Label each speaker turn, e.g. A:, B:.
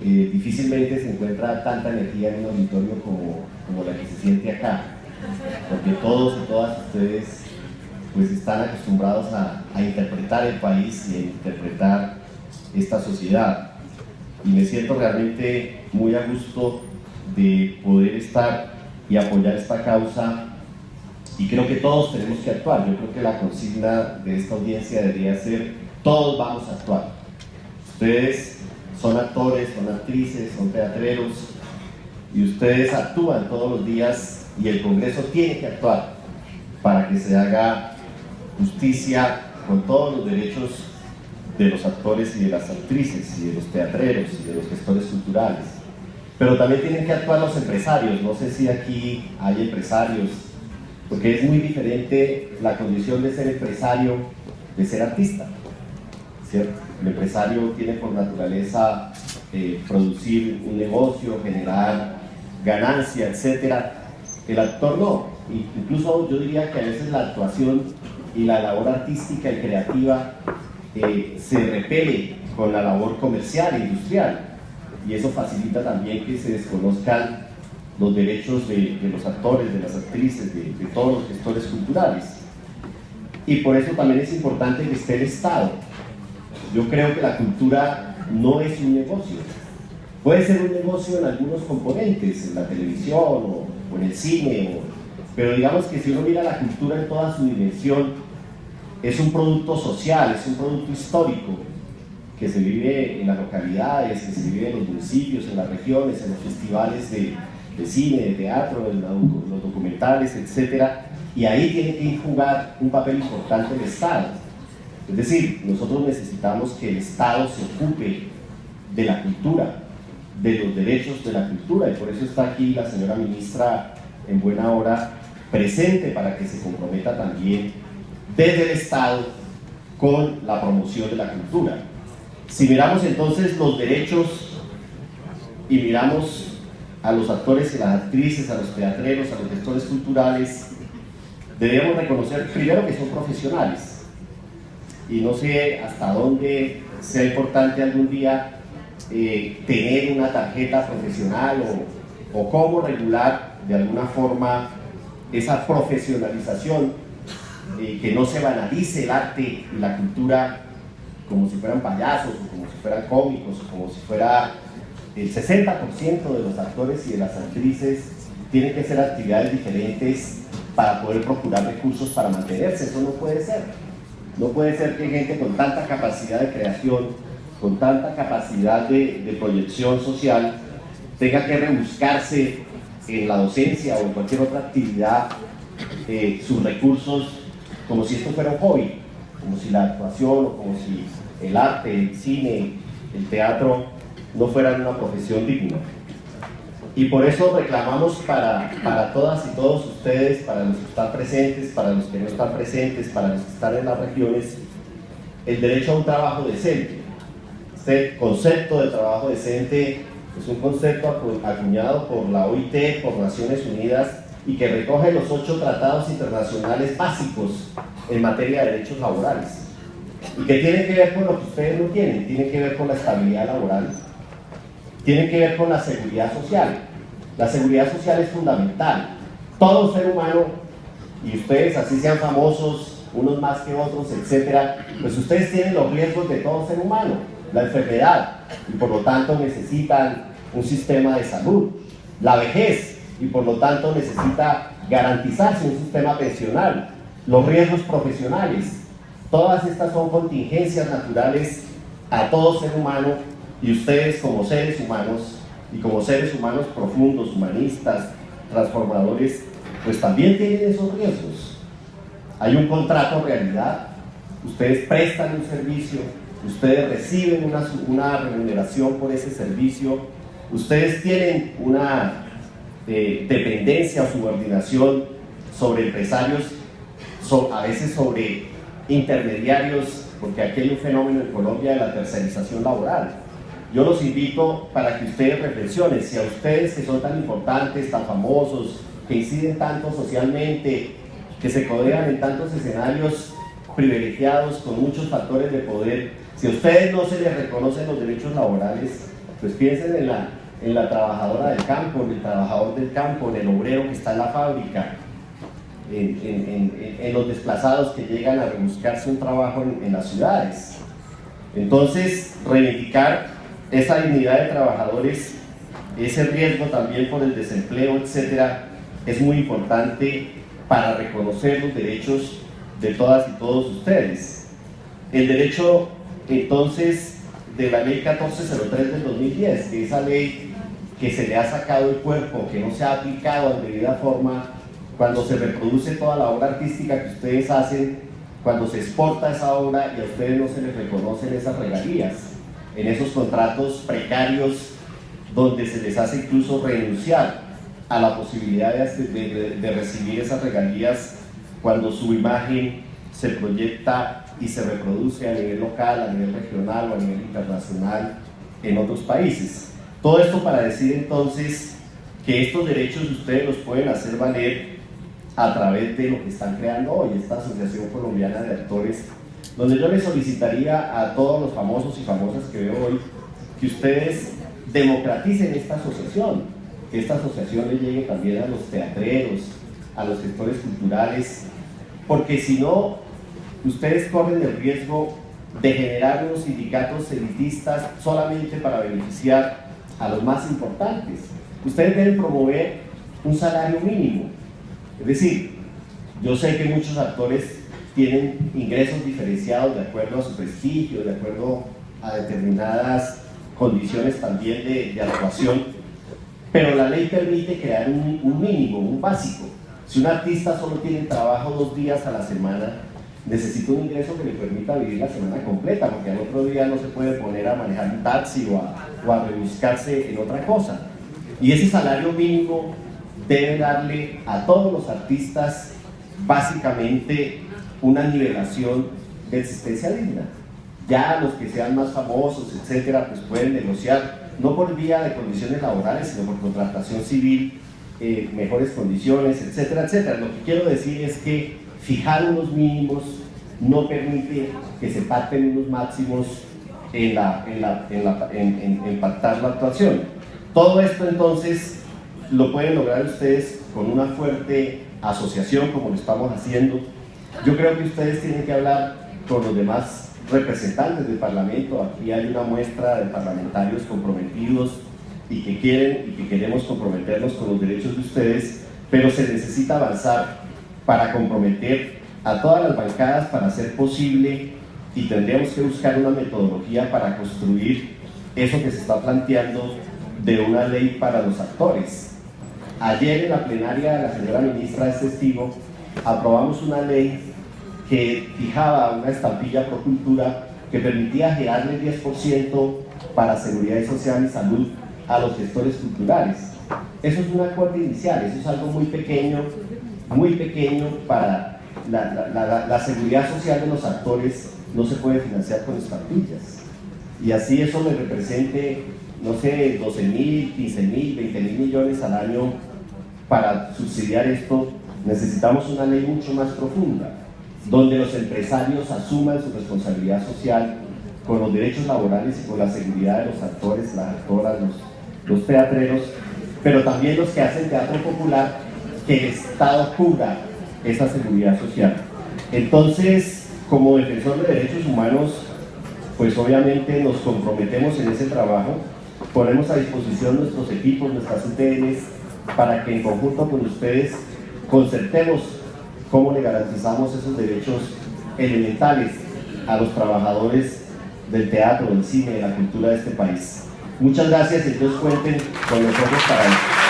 A: difícilmente se encuentra tanta energía en un auditorio como la que se siente acá, porque todos y todas ustedes pues están acostumbrados a interpretar el país y a interpretar esta sociedad, y me siento realmente muy a gusto de poder estar y apoyar esta causa, y creo que todos tenemos que actuar. Yo creo que la consigna de esta audiencia debería ser: todos vamos a actuar. Ustedes son actores, son actrices, son teatreros, y ustedes actúan todos los días, y el Congreso tiene que actuar para que se haga justicia con todos los derechos de los actores y de las actrices, y de los teatreros y de los gestores culturales. Pero también tienen que actuar los empresarios. No sé si aquí hay empresarios, porque es muy diferente la condición de ser empresario de ser artista, ¿cierto? El empresario tiene por naturaleza producir un negocio, generar ganancia, etc. El actor no. Incluso yo diría que a veces la actuación y la labor artística y creativa se repele con la labor comercial e industrial, y eso facilita también que se desconozcan los derechos de los actores, de las actrices, de todos los gestores culturales. Y por eso también es importante que esté el Estado. Yo creo que la cultura no es un negocio. Puede ser un negocio en algunos componentes, en la televisión o en el cine, pero digamos que si uno mira la cultura en toda su dimensión, es un producto social, es un producto histórico que se vive en las localidades, que se vive en los municipios, en las regiones, en los festivales de cine, de teatro, en los documentales, etc. Y ahí tiene que jugar un papel importante el Estado. Es decir, nosotros necesitamos que el Estado se ocupe de la cultura, de los derechos de la cultura, y por eso está aquí la señora ministra en buena hora presente, para que se comprometa también desde el Estado con la promoción de la cultura. Si miramos entonces los derechos y miramos a los actores y las actrices, a los teatreros, a los gestores culturales, debemos reconocer primero que son profesionales, y no sé hasta dónde sea importante algún día tener una tarjeta profesional o cómo regular de alguna forma esa profesionalización, que no se banalice el arte y la cultura como si fueran payasos, o como si fueran cómicos, o como si fuera el 60% de los actores y de las actrices tienen que hacer actividades diferentes para poder procurar recursos para mantenerse. Eso no puede ser. No puede ser que gente con tanta capacidad de creación, con tanta capacidad de proyección social, tenga que rebuscarse en la docencia o en cualquier otra actividad sus recursos, como si esto fuera un hobby, como si la actuación o como si el arte, el cine, el teatro no fueran una profesión digna. Y por eso reclamamos para todas y todos ustedes, para los que están presentes, para los que no están presentes, para los que están en las regiones, el derecho a un trabajo decente. Este concepto de trabajo decente es un concepto acuñado por la OIT, por Naciones Unidas, y que recoge los 8 tratados internacionales básicos en materia de derechos laborales, y que tiene que ver con lo que ustedes no tienen. Tiene que ver con la estabilidad laboral, tiene que ver con la seguridad social. La seguridad social es fundamental. Todo ser humano, y ustedes así sean famosos, unos más que otros, etcétera, pues ustedes tienen los riesgos de todo ser humano, la enfermedad, y por lo tanto necesitan un sistema de salud, la vejez, y por lo tanto necesita garantizarse un sistema pensional, los riesgos profesionales. Todas estas son contingencias naturales a todo ser humano, y ustedes como seres humanos, y como seres humanos profundos, humanistas, transformadores, pues también tienen esos riesgos. Hay un contrato realidad, ustedes prestan un servicio, ustedes reciben una remuneración por ese servicio, ustedes tienen una dependencia o subordinación sobre empresarios, a veces sobre intermediarios, porque aquí hay un fenómeno en Colombia de la tercerización laboral. Yo los invito para que ustedes reflexionen. Si a ustedes, que son tan importantes, tan famosos, que inciden tanto socialmente, que se codean en tantos escenarios privilegiados con muchos factores de poder, si a ustedes no se les reconocen los derechos laborales, Pues piensen en la trabajadora del campo, en el trabajador del campo, en el obrero que está en la fábrica, en los desplazados que llegan a rebuscarse un trabajo en las ciudades. Entonces, reivindicar esa dignidad de trabajadores, ese riesgo también por el desempleo, etcétera, es muy importante para reconocer los derechos de todas y todos ustedes. El derecho, entonces, de la ley 1403 del 2010, que esa ley que se le ha sacado el cuerpo, que no se ha aplicado en debida forma, cuando se reproduce toda la obra artística que ustedes hacen, cuando se exporta esa obra y a ustedes no se les reconocen esas regalías, en esos contratos precarios donde se les hace incluso renunciar a la posibilidad de recibir esas regalías cuando su imagen se proyecta y se reproduce a nivel local, a nivel regional o a nivel internacional en otros países. Todo esto para decir entonces que estos derechos ustedes los pueden hacer valer a través de lo que están creando hoy, esta Asociación Colombiana de Actores, donde yo les solicitaría a todos los famosos y famosas que veo hoy que ustedes democraticen esta asociación, que esta asociación le llegue también a los teatreros, a los sectores culturales, porque si no, ustedes corren el riesgo de generar unos sindicatos elitistas solamente para beneficiar a los más importantes. Ustedes deben promover un salario mínimo, es decir, yo sé que muchos actores tienen ingresos diferenciados de acuerdo a su prestigio, de acuerdo a determinadas condiciones también de actuación, pero la ley permite crear un mínimo, un básico. Si un artista solo tiene trabajo 2 días a la semana, necesita un ingreso que le permita vivir la semana completa, porque al otro día no se puede poner a manejar un taxi o a rebuscarse en otra cosa. Y ese salario mínimo debe darle a todos los artistas básicamente una nivelación de existencia digna. Ya los que sean más famosos, etcétera, pues pueden negociar, no por vía de condiciones laborales, sino por contratación civil, mejores condiciones, etcétera, etcétera. Lo que quiero decir es que fijar unos mínimos no permite que se pacten unos máximos en pactar la actuación. Todo esto entonces lo pueden lograr ustedes con una fuerte asociación como lo estamos haciendo. Yo creo que ustedes tienen que hablar con los demás representantes del Parlamento. Aquí hay una muestra de parlamentarios comprometidos y que quieren y que queremos comprometernos con los derechos de ustedes, pero se necesita avanzar para comprometer a todas las bancadas para hacer posible, y tendríamos que buscar una metodología para construir eso que se está planteando de una ley para los actores. Ayer en la plenaria de la señora ministra es testigo, aprobamos una ley que fijaba una estampilla pro cultura que permitía girarle el 10% para seguridad social y salud a los gestores culturales. Eso es un acuerdo inicial, eso es algo muy pequeño para la seguridad social de los actores. No se puede financiar con estampillas, y así eso le represente, no sé, 12.000, 15.000, 20.000 millones al año para subsidiar esto. Necesitamos una ley mucho más profunda, donde los empresarios asuman su responsabilidad social con los derechos laborales y con la seguridad de los actores, las actoras, los teatreros, pero también los que hacen teatro popular, que el Estado cubra esa seguridad social. Entonces, como defensor de derechos humanos, pues obviamente nos comprometemos en ese trabajo, ponemos a disposición nuestros equipos, nuestras UTNs, para que en conjunto con ustedes concertemos cómo le garantizamos esos derechos elementales a los trabajadores del teatro, del cine, de la cultura de este país. Muchas gracias y Dios cuenten con nosotros para eso.